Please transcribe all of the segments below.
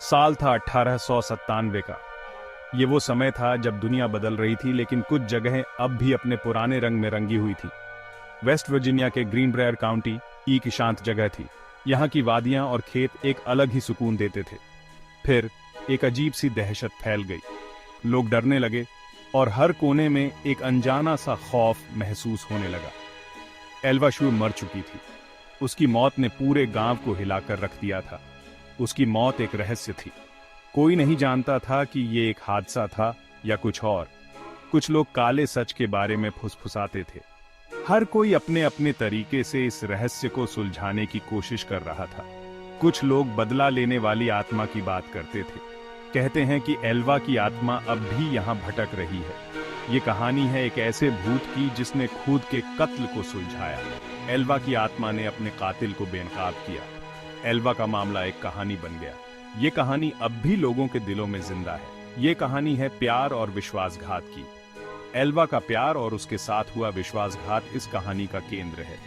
साल था 1897 का। ये वो समय था जब दुनिया बदल रही थी, लेकिन कुछ जगहें अब भी अपने पुराने रंग में रंगी हुई थी। वेस्ट वर्जीनिया के ग्रीनब्रायर काउंटी एक शांत जगह थी। यहाँ की वादियां और खेत एक अलग ही सुकून देते थे। फिर एक अजीब सी दहशत फैल गई। लोग डरने लगे और हर कोने में एक अनजाना सा खौफ महसूस होने लगा। एल्वा शू मर चुकी थी। उसकी मौत ने पूरे गांव को हिलाकर रख दिया था। उसकी मौत एक रहस्य थी। कोई नहीं जानता था कि ये एक हादसा था या कुछ और। कुछ लोग काले सच के बारे में फुसफुसाते थे। हर कोई अपने अपने तरीके से इस रहस्य को सुलझाने की कोशिश कर रहा था। कुछ लोग बदला लेने वाली आत्मा की बात करते थे। कहते हैं कि एल्वा की आत्मा अब भी यहाँ भटक रही है। ये कहानी है एक ऐसे भूत की जिसने खुद के कत्ल को सुलझाया। एल्वा की आत्मा ने अपने कातिल को बेनकाब किया। एल्वा का मामला एक कहानी बन गया। ये कहानी अब भी लोगों के दिलों में जिंदा है। ये कहानी है प्यार और विश्वासघात की। एल्वा का प्यार और उसके साथ हुआ विश्वासघात इस कहानी का केंद्र है।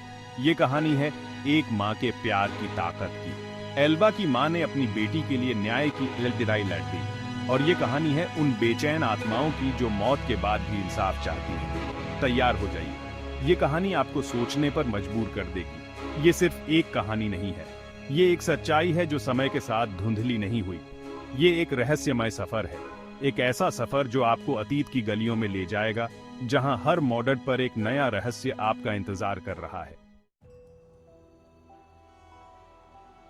ये कहानी है एक माँ के प्यार की ताकत की। एल्वा की माँ ने अपनी बेटी के लिए न्याय की लड़ाई लड़ी, और ये कहानी है उन बेचैन आत्माओं की जो मौत के बाद भी इंसाफ चाहती है। तैयार हो जाइए, ये कहानी आपको सोचने पर मजबूर कर देगी। ये सिर्फ एक कहानी नहीं है, ये एक सच्चाई है जो समय के साथ धुंधली नहीं हुई। ये एक रहस्यमय सफर है, एक ऐसा सफर जो आपको अतीत की गलियों में ले जाएगा, जहां हर मॉडल पर एक नया रहस्य आपका इंतजार कर रहा है।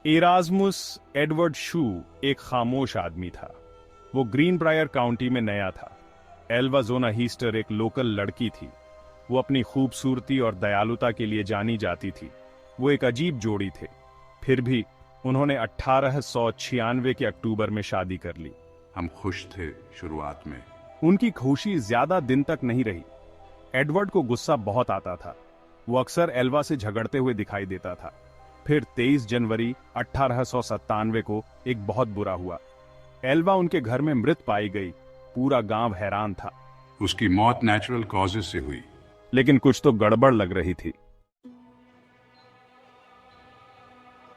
एरास्मुस एडवर्ड शू एक खामोश आदमी था। वो ग्रीनब्रायर काउंटी में नया था। एल्वा जोना हीस्टर एक लोकल लड़की थी। वो अपनी खूबसूरती और दयालुता के लिए जानी जाती थी। वो एक अजीब जोड़ी थे। फिर भी उन्होंने 1896 के अक्टूबर में शादी कर ली। हम खुश थे शुरुआत में। उनकी खुशी ज्यादा दिन तक नहीं रही। एडवर्ड को गुस्सा बहुत आता था। वो अक्सर एल्वा से झगड़ते हुए दिखाई देता था। फिर 23 जनवरी 1897 को एक बहुत बुरा हुआ। एल्वा उनके घर में मृत पाई गई। पूरा गांव हैरान था। उसकी मौत नेचुरल कॉजेज से हुई, लेकिन कुछ तो गड़बड़ लग रही थी।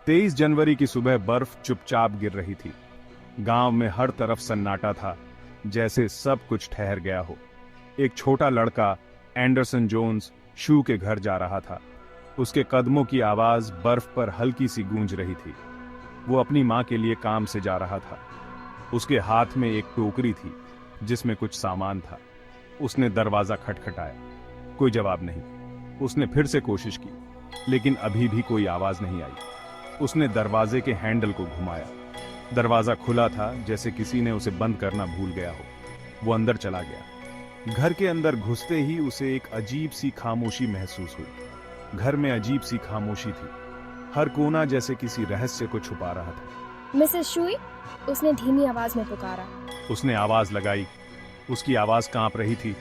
23 जनवरी की सुबह बर्फ चुपचाप गिर रही थी। गांव में हर तरफ सन्नाटा था, जैसे सब कुछ ठहर गया हो। एक छोटा लड़का एंडरसन जोन्स शू के घर जा रहा था। उसके कदमों की आवाज बर्फ पर हल्की सी गूंज रही थी। वो अपनी मां के लिए काम से जा रहा था। उसके हाथ में एक टोकरी थी जिसमें कुछ सामान था। उसने दरवाजा खटखटाया। कोई जवाब नहीं। उसने फिर से कोशिश की, लेकिन अभी भी कोई आवाज नहीं आई। उसने दरवाजे के हैंडल को घुमाया। दरवाजा खुला था, जैसे किसी ने उसे बंद करना भूल गया हो। वो अंदर चला गया। घर के अंदर घुसते ही उसे एक अजीब सी खामोशी महसूस हुई। घर में अजीब सी खामोशी थी। हर कोना जैसे किसी रहस्य को छुपा रहा था। मिसेस शुई, उसने धीमी आवाज में पुकारा। उसने आवाज लगाई। उसकी आवाज कांप रही थी।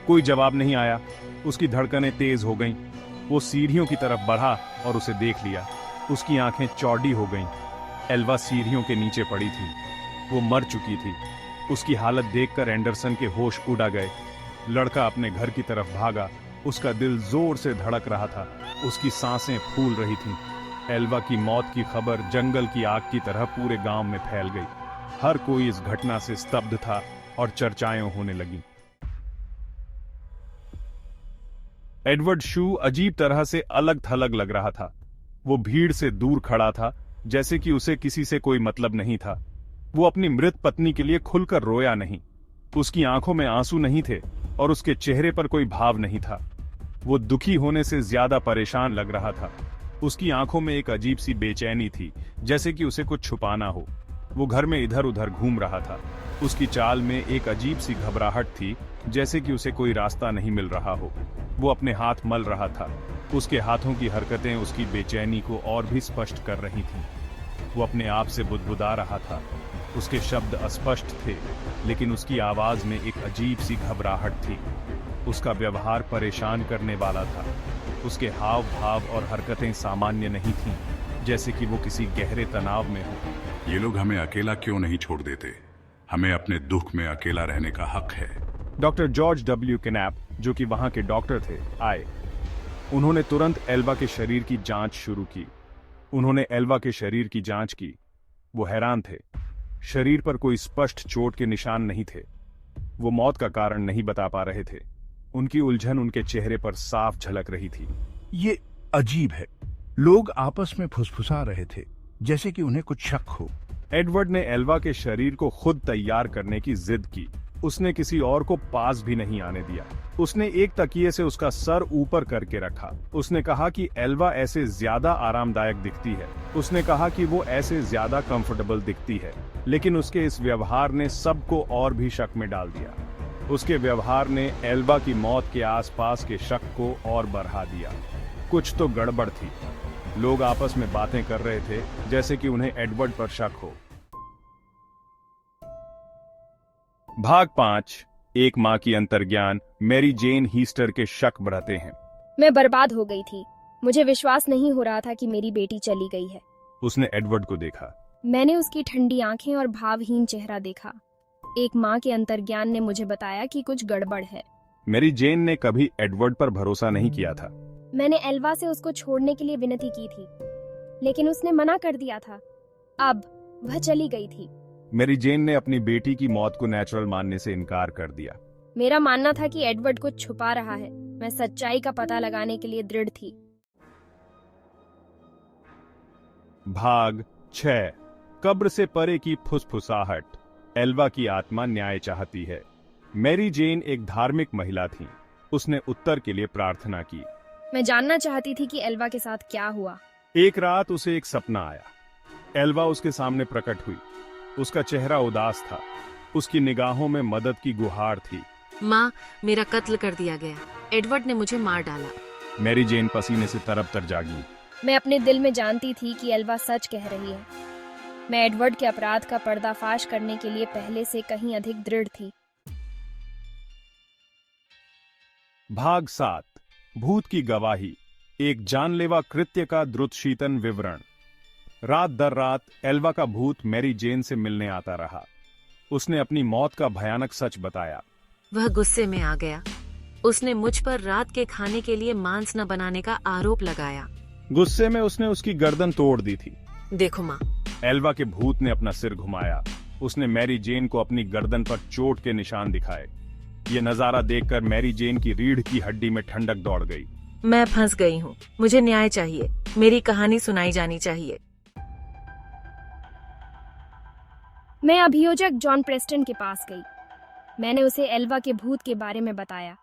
कोई जवाब नहीं आया। उसकी धड़कनें तेज हो गईं। वो सीढ़ियों की तरफ बढ़ा और उसे देख लिया। उसकी आंखें चौड़ी हो गईं। एल्वा सीढ़ियों के नीचे पड़ी थी। वो मर चुकी थी। उसकी हालत देखकर एंडरसन के होश उड़ा गए। लड़का अपने घर की तरफ भागा। उसका दिल जोर से धड़क रहा था। उसकी सांसें फूल रही थीं। एल्वा की मौत की खबर जंगल की आग की तरह पूरे गांव में फैल गई। हर कोई इस घटना से स्तब्ध था और चर्चाएं होने लगीं। एडवर्ड शू अजीब तरह से अलग थलग लग रहा था। वो भीड़ से दूर खड़ा था, जैसे कि उसे किसी से कोई मतलब नहीं था। वो अपनी मृत पत्नी के लिए खुलकर रोया नहीं। उसकी आंखों में आंसू नहीं थे और उसके चेहरे पर कोई भाव नहीं था। वो दुखी होने से ज्यादा परेशान लग रहा था। उसकी आंखों में एक अजीब सी बेचैनी थी, जैसे कि उसे कुछ छुपाना हो। वो घर में इधर उधर घूम रहा था। उसकी चाल में एक अजीब सी घबराहट थी, जैसे कि उसे कोई रास्ता नहीं मिल रहा हो। वो अपने हाथ मल रहा था। उसके हाथों की हरकतें उसकी बेचैनी को और भी स्पष्ट कर रही थीं। वो अपने आप से बुदबुदा रहा था। उसके शब्द अस्पष्ट थे, लेकिन उसकी आवाज में एक अजीब सी घबराहट थी। उसका व्यवहार परेशान करने वाला था। उसके हाव भाव और हरकतें सामान्य नहीं थीं, जैसे कि वो किसी गहरे तनाव में हो। ये लोग हमें अकेला क्यों नहीं छोड़ देते? हमें अपने दुख में अकेला रहने का हक है। डॉक्टर जॉर्ज डब्ल्यू कैनैप, जो कि वहां के डॉक्टर थे, आए। उन्होंने तुरंत एल्वा के शरीर की जांच शुरू की। उन्होंने एल्वा के शरीर की जांच की। वो हैरान थे। शरीर पर कोई स्पष्ट चोट के निशान नहीं थे। वो मौत का कारण नहीं बता पा रहे थे। उनकी उलझन उनके चेहरे पर साफ झलक रही थी। ये अजीब है। लोग आपस में फुसफुसा रहे थे, जैसे कि उन्हें कुछ शक हो। एडवर्ड ने एल्वा के शरीर को खुद तैयार करने की जिद की। उसने किसी और को पास भी नहीं आने दिया। उसने एक तकिए से उसका सर ऊपर करके रखा। उसने कहा कि एल्वा ऐसे ज्यादा आरामदायक दिखती है। उसने कहा कि वो ऐसे ज्यादा कंफर्टेबल दिखती है। लेकिन उसके इस व्यवहार ने सबको और भी शक में डाल दिया। उसके व्यवहार ने एल्वा की मौत के आसपास के शक को और बढ़ा दिया। कुछ तो गड़बड़ थी। लोग आपस में बातें कर रहे थे, जैसे कि उन्हें एडवर्ड पर शक हो। भाग 5। एक माँ की अंतर्ज्ञान। मैरी जेन हीस्टर के शक बढ़ाते हैं। मैं बर्बाद हो गई थी। मुझे विश्वास नहीं हो रहा था कि मेरी बेटी चली गई है। उसने एडवर्ड को देखा। मैंने उसकी ठंडी आंखें और भावहीन चेहरा देखा। एक माँ के अंतर्ज्ञान ने मुझे बताया कि कुछ गड़बड़ है। मैरी जेन ने कभी एडवर्ड पर भरोसा नहीं किया था। मैंने एल्वा से उसको छोड़ने के लिए विनती की थी, लेकिन उसने मना कर दिया था। अब वह चली गई थी। मैरी जेन ने अपनी बेटी की मौत को नेचुरल मानने से इनकार कर दिया। मेरा मानना था कि एडवर्ड कुछ छुपा रहा है। मैं सच्चाई का पता लगाने के लिए दृढ़ थी। भाग 6। कब्र से परे की फुसफुसाहट। एल्वा की आत्मा न्याय चाहती है। मैरी जेन एक धार्मिक महिला थी। उसने उत्तर के लिए प्रार्थना की। मैं जानना चाहती थी कि एल्वा के साथ क्या हुआ। एक रात उसे एक सपना आया। एल्वा उसके सामने प्रकट हुई। उसका चेहरा उदास था। उसकी निगाहों में मदद की गुहार थी। माँ, मेरा कत्ल कर दिया गया। एडवर्ड ने मुझे मार डाला। मैरी जेन पसीने से तरफ-तर जागी। मैं अपने दिल में जानती थी कि एल्वा सच कह रही है। मैं एडवर्ड के अपराध का पर्दाफाश करने के लिए पहले से कहीं अधिक दृढ़ थी। भाग 7। भूत की गवाही। एक जानलेवा कृत्य का द्रुतशीतन विवरण। रात दर रात एल्वा का भूत मैरी जेन से मिलने आता रहा। उसने अपनी मौत का भयानक सच बताया। वह गुस्से में आ गया। उसने मुझ पर रात के खाने के लिए मांस न बनाने का आरोप लगाया। गुस्से में उसने उसकी गर्दन तोड़ दी थी। देखो माँ, एल्वा के भूत ने अपना सिर घुमाया। उसने मैरी जेन को अपनी गर्दन पर चोट के निशान दिखाए। ये नजारा देखकर मैरी जेन की रीढ़ की हड्डी में ठंडक दौड़ गई। मैं फंस गई हूँ। मुझे न्याय चाहिए। मेरी कहानी सुनाई जानी चाहिए। मैं अभियोजक जॉन प्रेस्टन के पास गई। मैंने उसे एल्वा के भूत के बारे में बताया।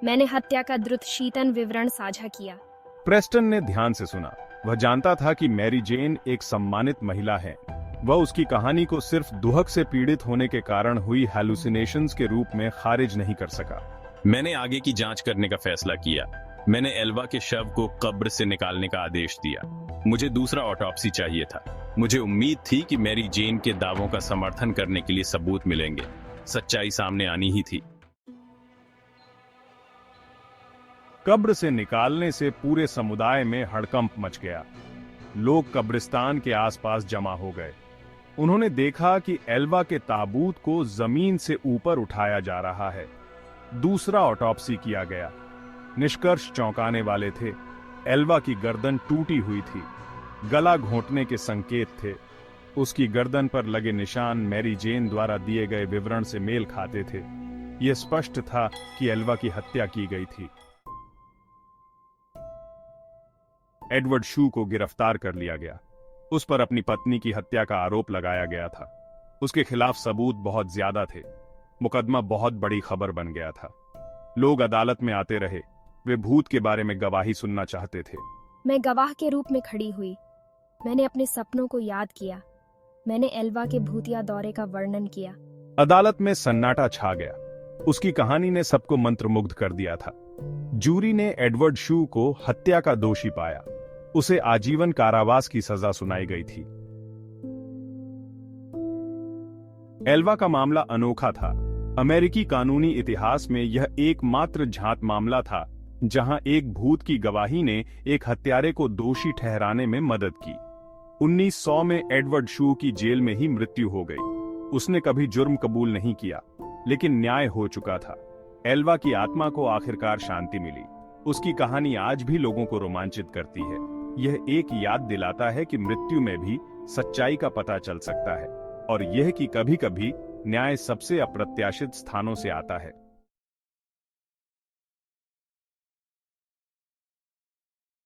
मैंने हत्या का द्रुतशीतन विवरण साझा किया। प्रेस्टन ने ध्यान से सुना। वह जानता था कि मैरी जेन एक सम्मानित महिला है। वह उसकी कहानी को सिर्फ दुहक से पीड़ित होने के कारण हुई हैलुसिनेशंस के रूप में खारिज नहीं कर सका। मैंने आगे की जांच करने का फैसला किया। मैंने एल्वा के शव को कब्र से निकालने का आदेश दिया। मुझे दूसरा ऑटोप्सी चाहिए था। मुझे उम्मीद थी कि मैरी जेन के दावों का समर्थन करने के लिए सबूत मिलेंगे। सच्चाई सामने आनी ही थी। कब्र से निकालने से पूरे समुदाय में हड़कंप मच गया। लोग कब्रिस्तान के आसपास जमा हो गए। उन्होंने देखा कि एल्वा के ताबूत को जमीन से ऊपर उठाया जा रहा है। दूसरा ऑटोप्सी किया गया। निष्कर्ष चौंकाने वाले थे। एल्वा की गर्दन टूटी हुई थी। गला घोंटने के संकेत थे। उसकी गर्दन पर लगे निशान मैरी जेन द्वारा दिए गए विवरण से मेल खाते थे। यह स्पष्ट था कि एल्वा की हत्या की गई थी। एडवर्ड शू को गिरफ्तार कर लिया गया। उस पर अपनी पत्नी की हत्या का आरोप लगाया गया था। उसके खिलाफ सबूत बहुत ज्यादा थे। मुकदमा बहुत बड़ी खबर बन गया था। लोग अदालत में आते रहे। वे भूत के बारे में गवाही सुनना चाहते थे। मैं गवाह के रूप में खड़ी हुई। मैंने अपने सपनों को याद किया। मैंने एल्वा के भूतिया दौरे का वर्णन किया। अदालत में सन्नाटा छा गया। उसकी कहानी ने सबको मंत्रमुग्ध कर दिया था। जूरी ने एडवर्ड शू को हत्या का दोषी पाया। उसे आजीवन कारावास की सजा सुनाई गई थी। एल्वा का मामला अनोखा था। अमेरिकी कानूनी इतिहास में यह एकमात्र झांत मामला था जहां एक भूत की गवाही ने एक हत्यारे को दोषी ठहराने में मदद की। 1900 में एडवर्ड शू की जेल में ही मृत्यु हो गई। उसने कभी जुर्म कबूल नहीं किया, लेकिन न्याय हो चुका था। एल्वा की आत्मा को आखिरकार शांति मिली। उसकी कहानी आज भी लोगों को रोमांचित करती है। यह एक याद दिलाता है कि मृत्यु में भी सच्चाई का पता चल सकता है। और यह कि कभी-कभी न्याय सबसे अप्रत्याशित स्थानों से आता है।